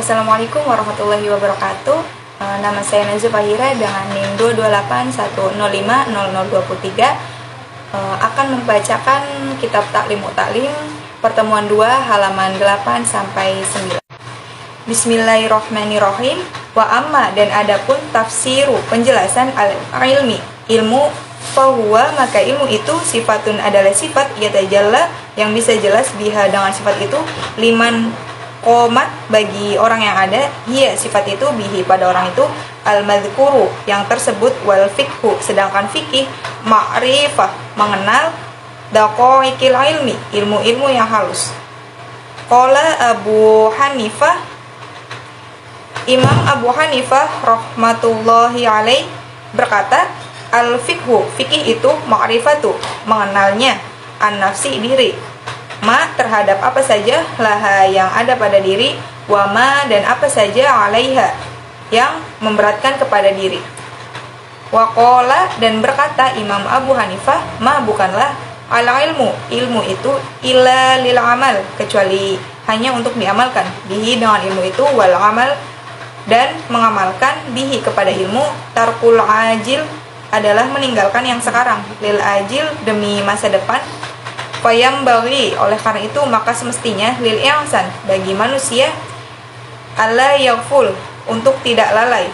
Assalamualaikum warahmatullahi wabarakatuh. Nama saya Nazwa Fahira dengan NIM 22810500023 akan membacakan kitab Ta'lim Mu'talim pertemuan 2 halaman 8 sampai 9. Bismillahirrahmanirrahim. Wa amma, dan adapun tafsiru penjelasan al-ilmi ilmu, fahuwa maka ilmu itu sifatun adalah sifat yatajalla yang bisa jelas biha dengan sifat itu liman qomat bagi orang yang ada, hiya sifat itu bihi pada orang itu, al-madhkuru yang tersebut, wal fikhu sedangkan fikih, ma'rifah mengenal, daqaiqil ilmi ilmu-ilmu yang halus. Qala Abu Hanifah, Imam Abu Hanifah rahmatullahi alaih berkata, al-fikhu fikih itu ma'rifatu mengenalnya, an-nafsi diri, ma terhadap apa saja, laha yang ada pada diri, wama dan apa saja, alaiha yang memberatkan kepada diri. Waqala dan berkata Imam Abu Hanifah, ma bukanlah al ilmu ilmu itu illa lil amal kecuali hanya untuk diamalkan, bihi dengan ilmu itu, wal amal dan mengamalkan, bihi kepada ilmu, tarkul ajil adalah meninggalkan yang sekarang, lil ajil demi masa depan. Fayam bagi oleh karena itu maka semestinya lil ihsan bagi manusia alla yaghful untuk tidak lalai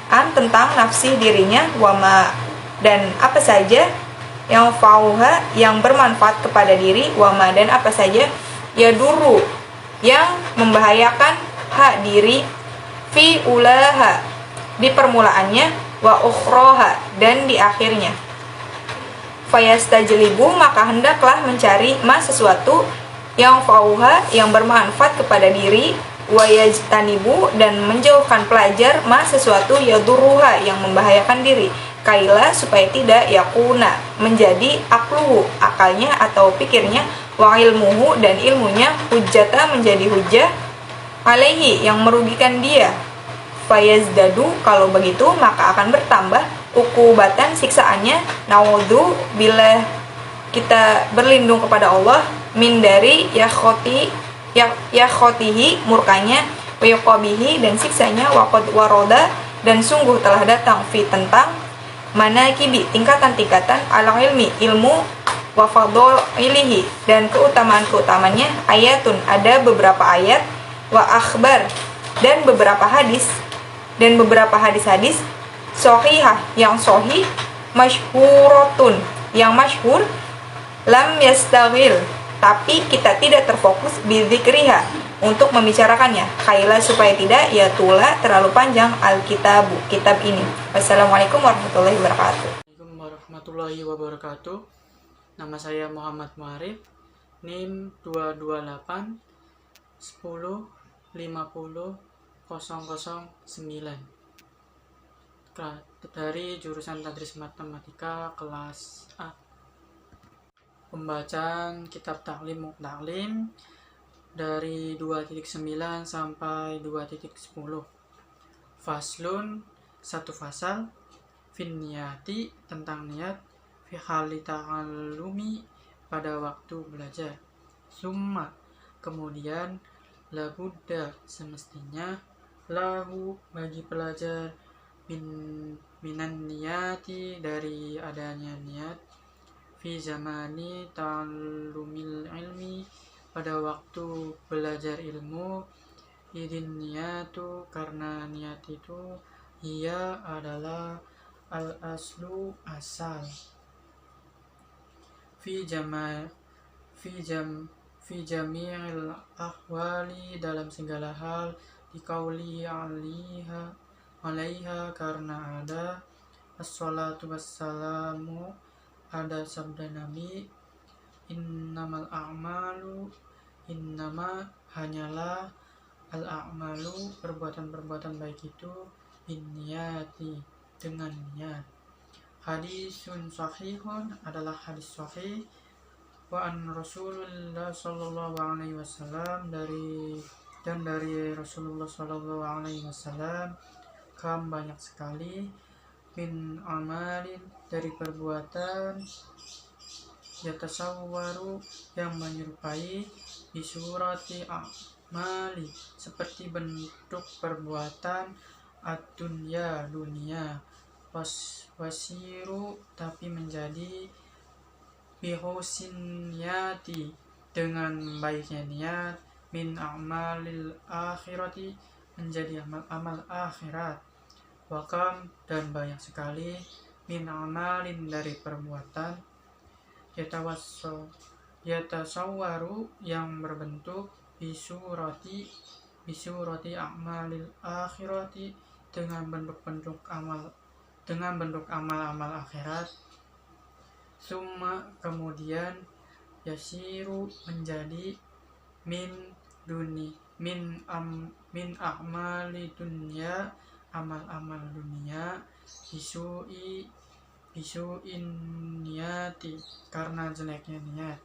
an tentang nafsi dirinya, wama dan apa saja yang fauha yang bermanfaat kepada diri, wama dan apa saja yaduru yang membahayakan hak diri, fi ulaha di permulaannya, wa ukhroha dan di akhirnya. Fayastajlibu maka hendaklah mencari ma sesuatu yang fauha yang bermanfaat kepada diri, wayajtanibu dan menjauhkan pelajar ma sesuatu yaduruha yang membahayakan diri, kaila supaya tidak yakuna menjadi akluhu akalnya atau pikirnya, wa ilmuhu dan ilmunya, hujjata menjadi hujjah, alaihi yang merugikan dia. Fayazdadu kalau begitu maka akan bertambah ukubatan siksaannya, naudzu bila kita berlindung kepada Allah, min dari yakhotihi murkanya, wayuqabihi dan siksanya, waqad waroda dan sungguh telah datang fi tentang manakibi tingkatan-tingkatan al ilmi ilmu, wa fadhailihi dan keutamaan-keutamanya, ayatun ada beberapa ayat, wa akhbar dan beberapa hadis hadis sahihah yang sahih, masyhuratun yang masyhur, lam yastaghil tapi kita tidak terfokus bidzikriha untuk membicarakannya, khaila supaya tidak ya tula terlalu panjang al-kitabu kitab ini. Wassalamualaikum warahmatullahi wabarakatuh. Assalamualaikum warahmatullahi wabarakatuh. Nama saya Muhammad Muarif, NIM 228 10 50 009 dari jurusan Tadris Matematika kelas A. Pembacaan kitab Ta'lim Mu'talim dari 2.9 sampai 2.10. Faslun, satu fasal, fin niyati tentang niat, fi hali ta'allumi pada waktu belajar. Summa kemudian, labudda semestinya, lahu bagi pelajar, minan niyati dari adanya niat, fi zamani ta'allumil ilmi pada waktu belajar ilmu, idin niyatu karena niat itu, ia adalah al aslu asal, fi jami'il ahwali dalam segala hal, dikauli alaiha karena ada, assalatu wassalamu ada sabda Nabi, innamal a'malu innama hanyalah al a'malu perbuatan-perbuatan baik itu, binniyati dengan niat. Hadisun sahihun adalah hadis sahih, wa an Rasulullah sallallahu alaihi wasallam dari Rasulullah sallallahu alaihi wasallam, kam banyak sekali, min amalin dari perbuatan, yatasawwaru yang menyerupai, bisurati a'mali, seperti bentuk perbuatan ad-dunya, dunia. Wasiru, tapi menjadi bihusin niyati, dengan baiknya niat, min a'malil akhirati, menjadi amal-amal akhirat. Wakam, dan banyak sekali, min amalin, dari perbuatan, yatasawwaru, yang berbentuk bisurati a'malil akhirati, dengan bentuk amal-amal akhirat. Summa, kemudian, yasiru, menjadi min a'mali dunya, amal-amal dunia, bisu'in niyati, karena jeleknya niat.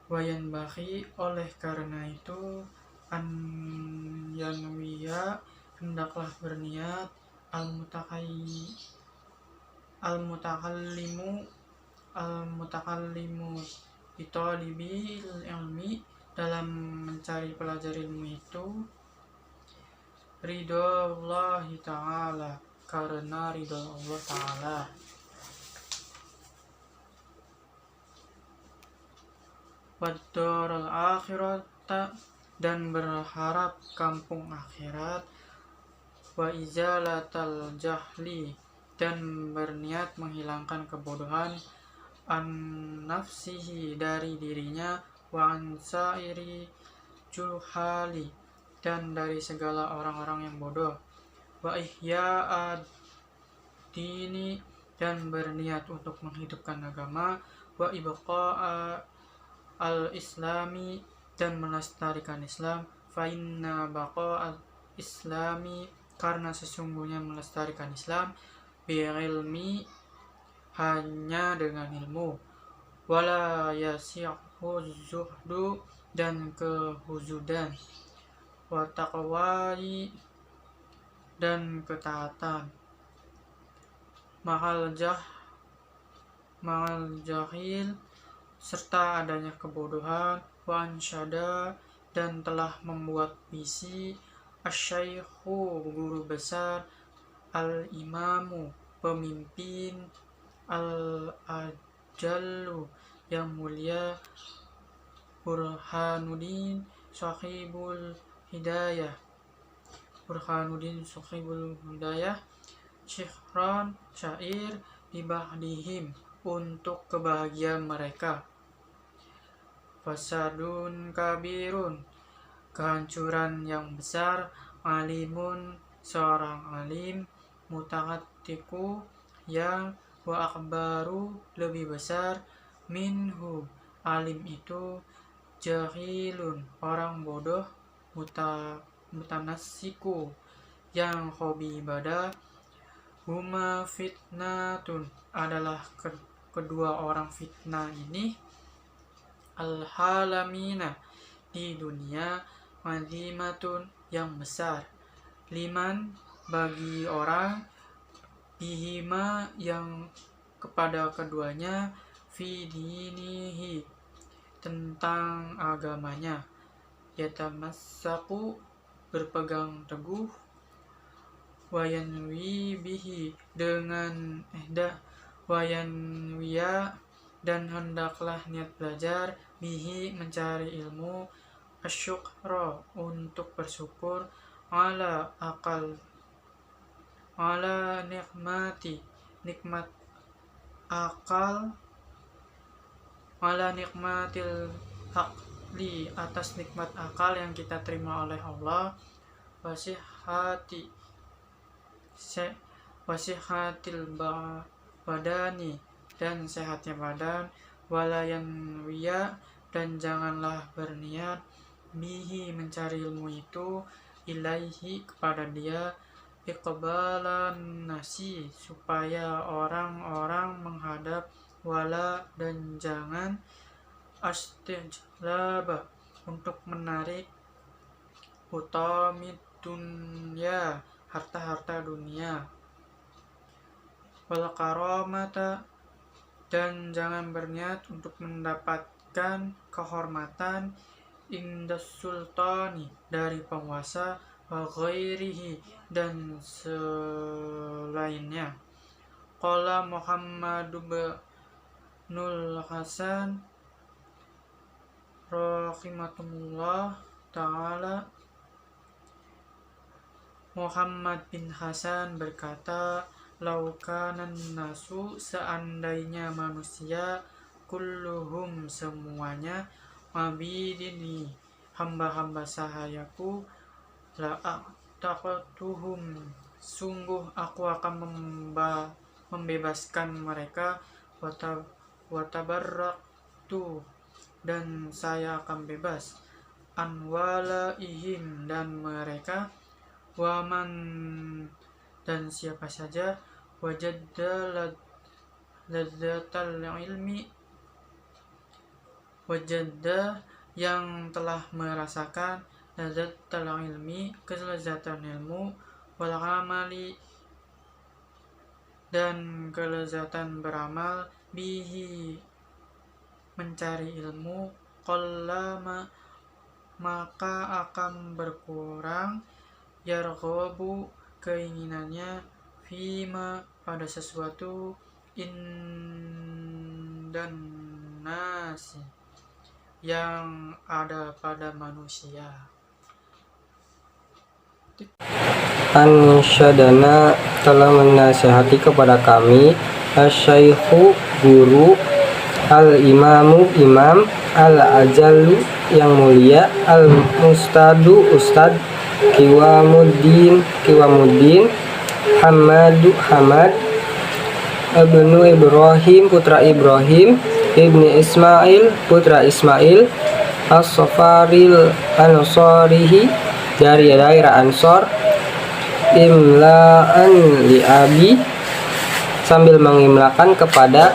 Wayan baki, oleh karena itu, an yanwiya, hendaklah berniat, al-mutakallimu bitolibil ilmi, dalam mencari pelajar ilmu itu, ridhollahi ta'ala, karena ridho Allah ta'ala. Waddaral akhirata, dan berharap kampung akhirat. Wa izalatal jahli, dan berniat menghilangkan kebodohan, an nafsihi, dari dirinya, wa an sairi juhali, dan dari segala orang-orang yang bodoh. Wa ihya'ad dini, dan berniat untuk menghidupkan agama. Wa ibqa'a al-islami, dan melestarikan Islam. Fa inna baqa'al islami, karena sesungguhnya melestarikan Islam, bi'ilmi, hanya dengan ilmu. Wala yasi'hu zuhdu, dan kehuzudan. Wa taqwai, dan ketaatan. Mahal jahil, serta adanya kebodohan. Wa ansyada, dan telah membuat puisi, asyaikhu, guru besar, al-imamu, pemimpin, al-ajallu, yang mulia, Burhanuddin sahibul hidayah, syihran, syair, bibahdihim, untuk kebahagiaan mereka. Fasadun kabirun, kehancuran yang besar. Alimun, seorang alim. Mutaqattiku, yang. Wa akbaru, lebih besar. Minhu, alim itu. Jahilun, orang bodoh. Mutanassiku, yang hobi ibadah. Huma fitnatun, adalah kedua orang fitnah ini. Al-halamina, di dunia. Mazimatun, yang besar. Liman, bagi orang. Bihima, yang kepada keduanya. Fi dinihi, tentang agamanya. Yatamassaku, berpegang teguh. Wayanwi bihi, dengan wayanwiya, dan hendaklah niat belajar. Bihi, mencari ilmu. Asyukra, untuk bersyukur. Ala nikmati, nikmat akal. Ala nikmatil haqli, atas nikmat akal yang kita terima oleh Allah. Wasihatil badani, dan sehatnya badan. Walayanwiya, dan janganlah berniat. Bihi, mencari ilmu itu. Ilaihi, kepada dia. Iqbalan nasi, supaya orang-orang menghadap. Wala, dan jangan. Astijlaba, untuk menarik. Utamid dunya, harta-harta dunia. Wal karamata, dan jangan berniat untuk mendapatkan kehormatan. indas sultani dari penguasa, wa ghairihi dan selainnya. Qala Muhammad ibnul Hasan rahimahullah ta'ala, Muhammad bin Hasan berkata, laukanan nasu, seandainya manusia, kulluhum semuanya, mabidini hamba-hamba sahayaku, la'ataqatuhum sungguh aku akan membebaskan mereka, watabarraktu dan saya akan bebas, anwalaihim dan mereka, waman dan siapa saja, wajadda ladzatal ilmi, wajadda yang telah merasakan, ladzatal ilmi kelezatan ilmu, wal amali dan kelezatan beramal, bihi mencari ilmu, qallama maka akan berkurang, yarghabu keinginannya, fima pada sesuatu, dan nasi yang ada pada manusia. Ansyadana telah menasihati kepada kami, asyaikhu guru, al-imamu imam, al-ajallu yang mulia, al-mustadu ustad, Kiwamuddin Hamadu Hamad, Ibnu Ibrahim putra Ibrahim, Ibni Ismail putra Ismail, As-Safaril Ansarihi dari daerah Ansor, imla'an li abi sambil mengimlakan kepada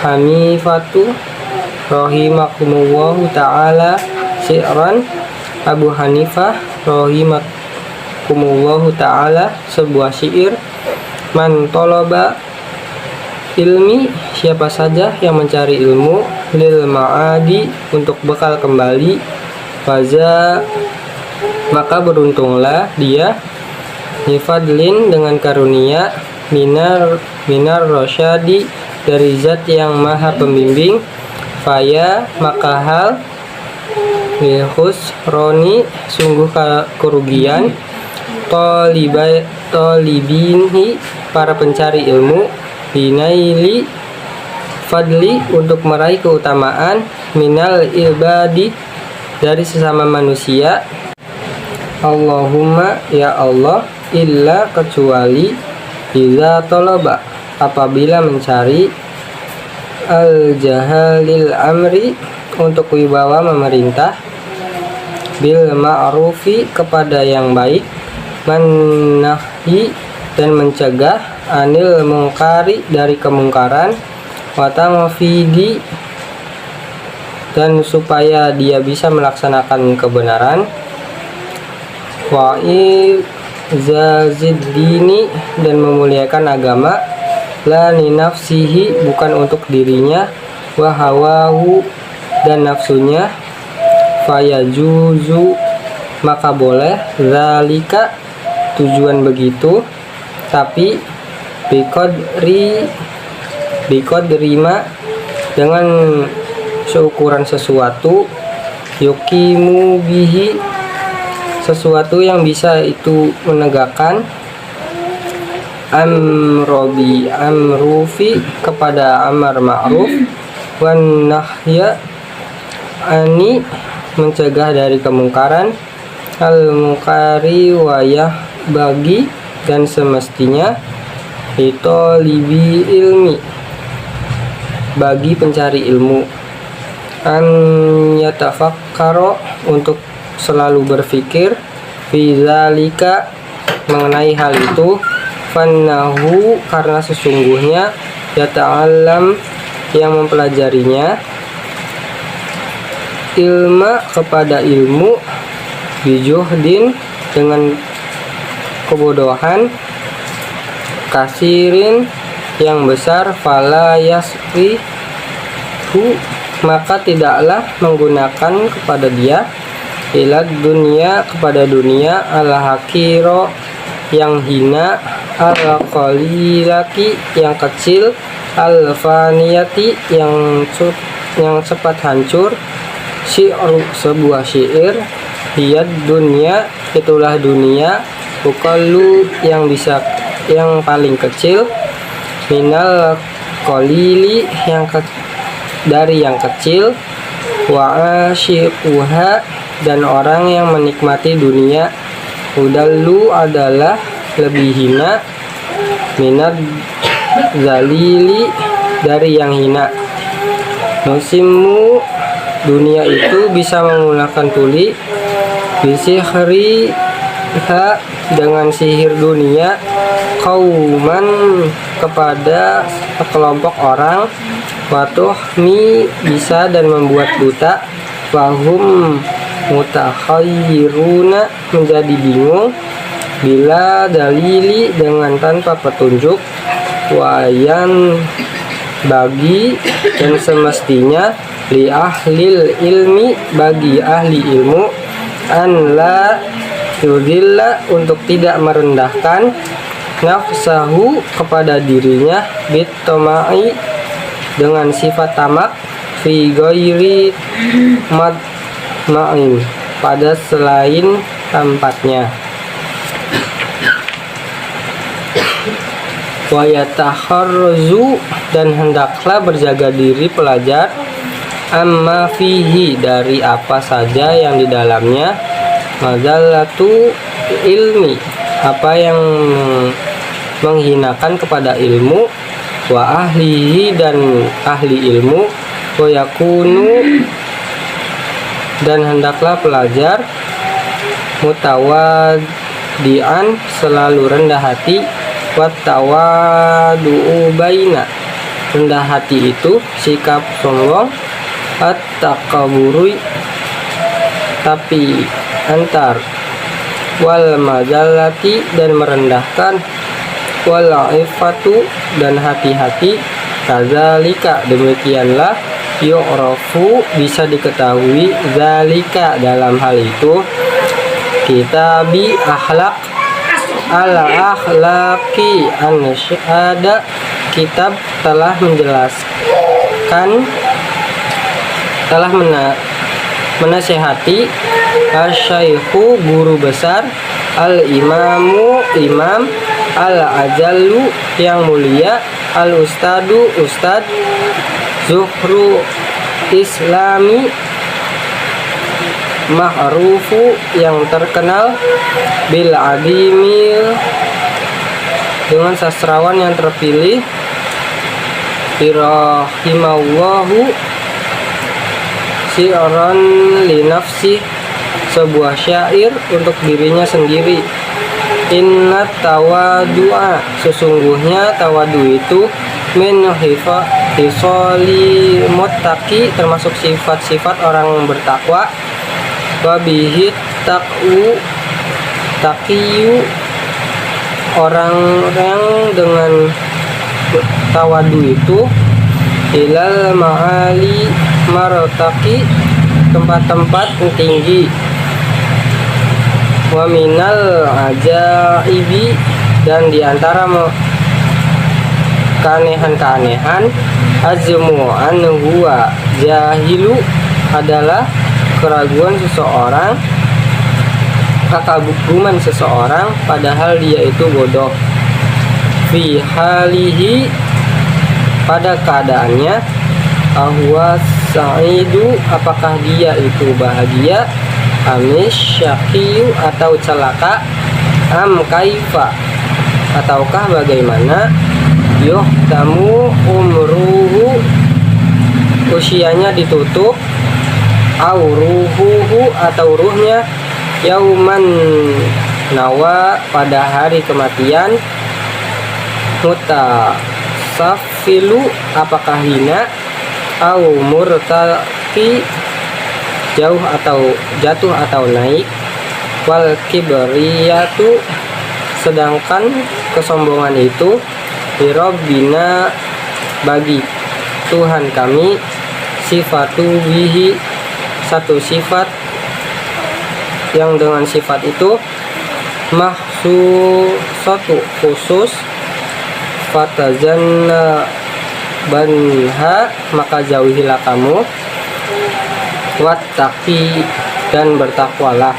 Hanifatu rahimakumullahu ta'ala syi'ran, Abu Hanifah rahimakumullahu ta'ala sebuah syair, man tolaba ilmi siapa saja yang mencari ilmu, lil ma'adi untuk bekal kembali, faza maka beruntunglah dia, nifadlin dengan karunia, minar rosyadi dari zat yang maha pembimbing, faya maka hal, khusroni sungguh kerugian, tolibinhi para pencari ilmu, binaili fadli untuk meraih keutamaan, minal ibadi dari sesama manusia, Allahumma ya Allah, illa kecuali, iza tolaba apabila mencari, al-jahalil amri untuk wibawa memerintah, bil ma'rufi kepada yang baik, manahhi dan mencegah, anil mungkari dari kemungkaran, watangfidi dan supaya dia bisa melaksanakan kebenaran, wa'izaziddini dan memuliakan agama, la ninafsihi bukan untuk dirinya, wahawahu dan nafsunya, fayajuzu maka boleh, zalika tujuan begitu, tapi biqadrima dengan seukuran sesuatu, yukimu bihi sesuatu yang bisa itu menegakkan, amrufi kepada amar ma'ruf, wan nahya ani mencegah dari kemungkaran, al mungkari wayah bagi dan semestinya, itu libi ilmi bagi pencari ilmu, an yatafakkaro untuk selalu berpikir, fizalika mengenai hal itu, fannahu karena sesungguhnya, yata'allam yang mempelajarinya, ilma kepada ilmu, bijuhdin dengan kebodohan, kasirin yang besar, fala yasrihu maka tidaklah menggunakan kepada dia ilad dunia kepada dunia al-hakiro yang hina, al-qalilati yang kecil, al-faniyati yang cepat hancur, syi'ru sebuah syair, hiyad dunia itulah dunia, uqallu yang paling kecil, minal qalili dari yang kecil, wa asyiquha dan orang yang menikmati dunia, udallu adalah lebih hina, minad zalili dari yang hina. Musimmu dunia itu bisa menggunakan tuli, bisihriha dengan sihir dunia, kauman kepada sekelompok orang, watuhmi bisa dan membuat buta, wahum mutakhayyiruna menjadi bingung, bila dalili dengan tanpa petunjuk, wayan bagi dan semestinya li ahlil ilmi bagi ahli ilmu, an la yudilla untuk tidak merendahkan, nafsahu kepada dirinya, bittomai dengan sifat tamak, fi ghairi madma'in pada selain tempatnya, wa yatakharrazu dan hendaklah berjaga diri pelajar, amma fihi dari apa saja yang di dalamnya, mazallatu ilmi apa yang menghinakan kepada ilmu, wa ahlihi dan ahli ilmu, wa yakunu dan hendaklah pelajar, mutawadian selalu rendah hati, wa tawadu'u baina rendah hati itu sikap sombong, at-takaburi tapi antar, wal mazallati dan merendahkan, wal ifatu dan hati-hati, kadzalika demikianlah, yu'rafu bisa diketahui, zalika dalam hal itu, kitabi akhlak ala akhlaki an-syahada kitab telah menjelaskan menasihati asy-syaikhu guru besar, al-imamu imam, al-ajallu yang mulia, al-ustadu ustad, zuhru islami ma'rufu yang terkenal, bil adimil dengan sastrawan yang terpilih, rahimallahu syi'ran li nafsi sebuah syair untuk dirinya sendiri, inna tawadu'a sesungguhnya tawadu itu, min hisoli muttaqi termasuk sifat-sifat orang bertakwa, wabihi taqiyu orang yang dengan tawadu itu, ilal ma'ali marotaki tempat-tempat tinggi, wa minal ajaibi dan diantara keanehan-keanehan, azmu an huwa jahilu adalah keraguan seseorang, kekaguman seseorang padahal dia itu bodoh, fi halihi pada keadaannya, ahwa sa'idu apakah dia itu bahagia, amis syaqiyu atau celaka, am kaifa ataukah bagaimana, yuhtamu umruhu usianya ditutup, au ruhuhu atau ruhnya, yauman nawa pada hari kematian, mutasafilu apakah hina, au murtaqi jauh atau jatuh atau naik, wal kibriyatu sedangkan kesombongan itu, Rabbina bagi Tuhan kami, sifatu bihi, satu sifat yang dengan sifat itu mahsusatu khusus, fatazanna banha maka jauhilah kamu, wattaqi dan bertakwalah.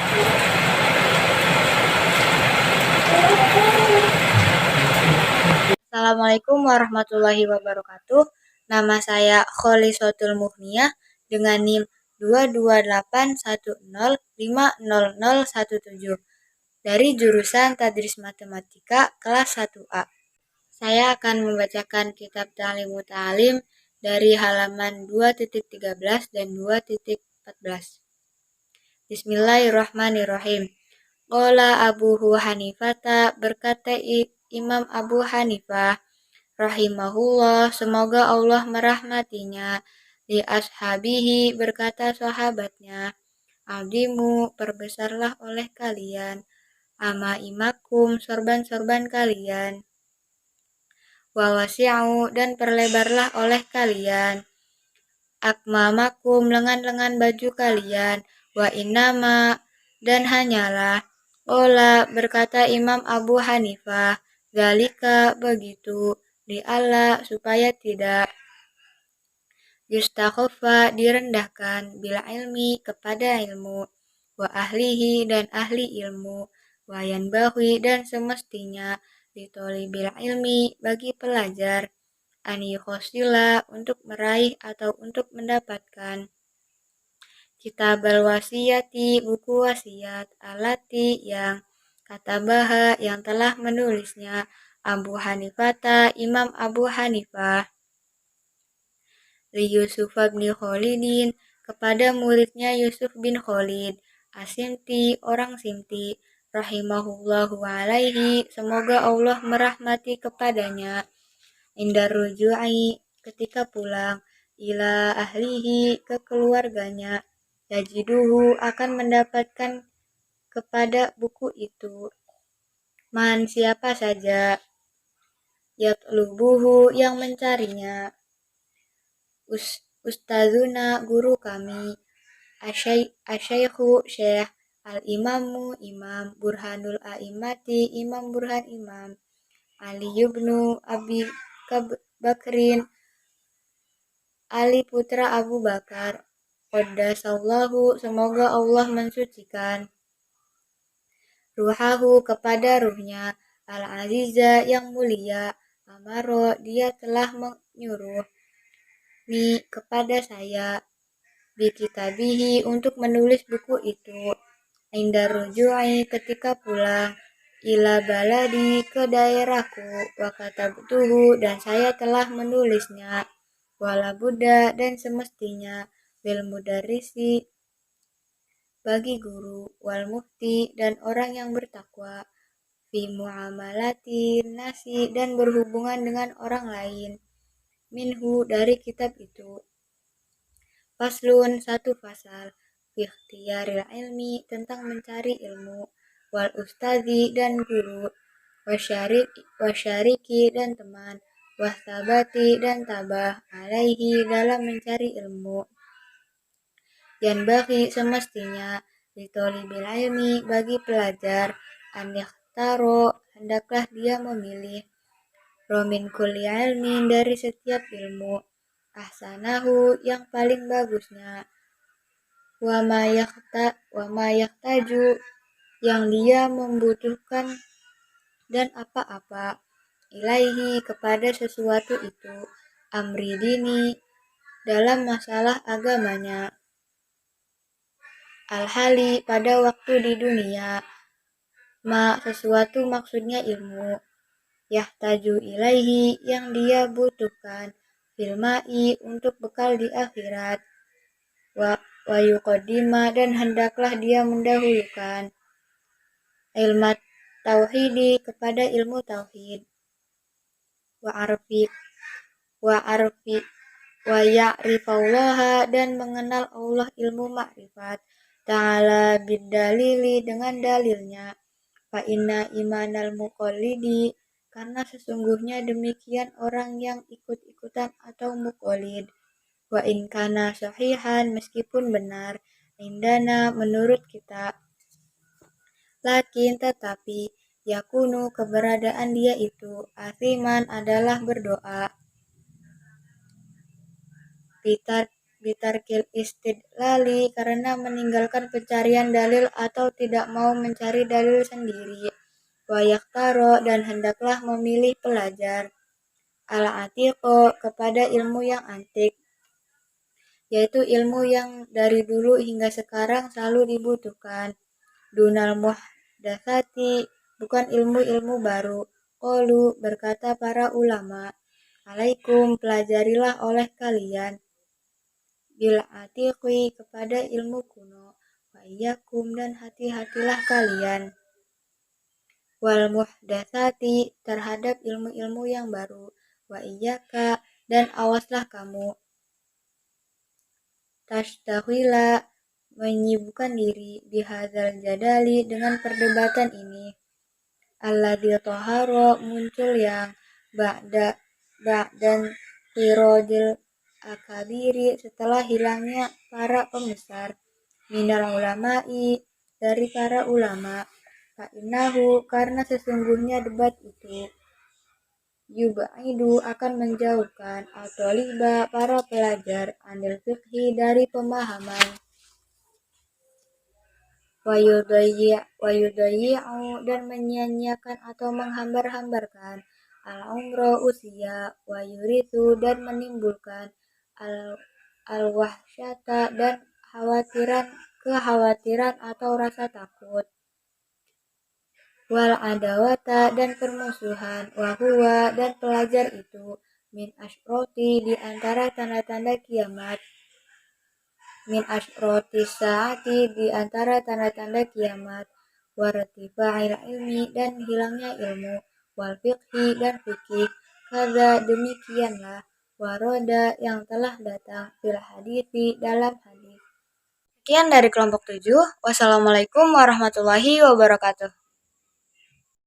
Assalamualaikum warahmatullahi wabarakatuh. Nama saya Kholisatul Muhniyah dengan NIM 22810500017 dari jurusan Tadris Matematika kelas 1A. Saya akan membacakan kitab Ta'limu Ta'lim dari halaman 2.13 dan 2.14. Bismillahirrahmanirrahim. Qala Abu Hanifah, berkata Imam Abu Hanifah rahimahullah, semoga Allah merahmatinya, li ashabihi, berkata sahabatnya, adimu, perbesarlah oleh kalian, ama imakum, sorban-sorban kalian, wa wasi'u, dan perlebarlah oleh kalian, akmamakum, lengan-lengan baju kalian, wa innama, dan hanyalah, Ola, berkata Imam Abu Hanifah, zalika, begitu, di Allah, supaya tidak yustakhofa, direndahkan, bila ilmi, kepada ilmu, wa ahlihi, dan ahli ilmu, wa yanbahi, dan semestinya, ditoli bil ilmi, bagi pelajar, an yukhosila, untuk meraih atau untuk mendapatkan, kitab al-wasiyati, buku wasiat, alati, yang katabaha, yang telah menulisnya, Abu Hanifah, Imam Abu Hanifah, li Yusuf bin Khalidin, kepada muridnya Yusuf bin Khalid, asimti, orang Simti, rahimahullahu alaihi, semoga Allah merahmati kepadanya, indar ruju'i, ketika pulang, ila ahlihi, ke keluarganya, yajiduhu, akan mendapatkan kepada buku itu, man, siapa saja, yatlubuhu, yang mencarinya, ustazuna, guru kami, asyaikhu, syekh, al-imamu, imam, burhanul a'imati, imam burhan imam, Ali ibnu Abi Bakrin, Ali putra Abu Bakar, qaddasallahu, semoga Allah mensucikan, ruhahu, kepada ruhnya, al-aziza, yang mulia, amaro, dia telah menyuruh, ni, kepada saya, bi kitabihi, untuk menulis buku itu, indar ruju'i, ketika pulang, ila baladi, ke daerahku, wa katabtuhu, dan saya telah menulisnya, wala buddha, dan semestinya, bil mudarrisi, bagi guru, wal mufti, dan orang yang bertakwa, fi muamalati nasi, dan berhubungan dengan orang lain, minhu, dari kitab itu, faslun, satu fasal, fi ikhtiyaril ilmi, tentang mencari ilmu, wal ustazi, dan guru, wasyariki, dan teman, wasabati, dan tabah, alaihi, dalam mencari ilmu, yan bagi, semestinya, ditoli bil ilmi, bagi pelajar, an yakhtaro, hendaklah dia memilih, romin kulli ilmin, dari setiap ilmu, ahsanahu, yang paling bagusnya, wa ma yahtaju, yang dia membutuhkan, dan apa-apa, ilaihi, kepada sesuatu itu, amri dini, dalam masalah agamanya, al-hali, pada waktu di dunia, ma, sesuatu, maksudnya ilmu, yahtaju ilaihi, yang dia butuhkan, filmai, untuk bekal di akhirat, wa yuqaddima, dan hendaklah dia mendahulukan, ilmu tauhidi, kepada ilmu tauhid, wa ya'rifallaha, dan mengenal Allah, ilmu makrifat, ta'ala bidalili, dengan dalilnya, fa inna imanal muqallidi, karena sesungguhnya demikian orang yang ikut-ikutan atau muqallid, wa in kana sahihan, meskipun benar, indana, menurut kita, lakin tetapi, yakunu, keberadaan dia itu, asiman, adalah berdoa, bitarkil istidlali, karena meninggalkan pencarian dalil atau tidak mau mencari dalil sendiri, wa yaktaro, dan hendaklah memilih pelajar, al-atiqo, kepada ilmu yang antik, yaitu ilmu yang dari dulu hingga sekarang selalu dibutuhkan, dunal muhdasati, bukan ilmu-ilmu baru. Qalu, berkata para ulama, alaikum, pelajarilah oleh kalian, bil atiqi, kepada ilmu kuno, wa iyyakum, dan hati-hatilah kalian, wal muhdasati, terhadap ilmu-ilmu yang baru, wa iyyaka, dan awaslah kamu, tashtahila, menyibukkan diri, bihadzal jadali, dengan perdebatan ini, alladzi toharo, muncul yang dan qirodil akabiri, setelah hilangnya para pembesar, minal ulama'i, dari para ulama, fa'innahu, karena sesungguhnya debat itu, yubaidu, akan menjauhkan, atoliba, para pelajar, anil fiqhi, dari pemahaman, wayudayyi'u, dan menyia-nyiakan atau menghambar-hambarkan, al-umro, usia, wayurisu, dan menimbulkan, al-wahsyata, dan kekhawatiran atau rasa takut, wal adawata, dan permusuhan, wahuwa, dan pelajar itu, min asyroti, di antara tanda-tanda kiamat, min asyroti saati, di antara tanda-tanda kiamat, wartifa'il ilmi, dan hilangnya ilmu, wal fiqhi, dan fikih, kada, demikianlah, waroda, yang telah datang, fil hadithi, dalam hadis. Sekian dari kelompok 7. Wassalamualaikum warahmatullahi wabarakatuh.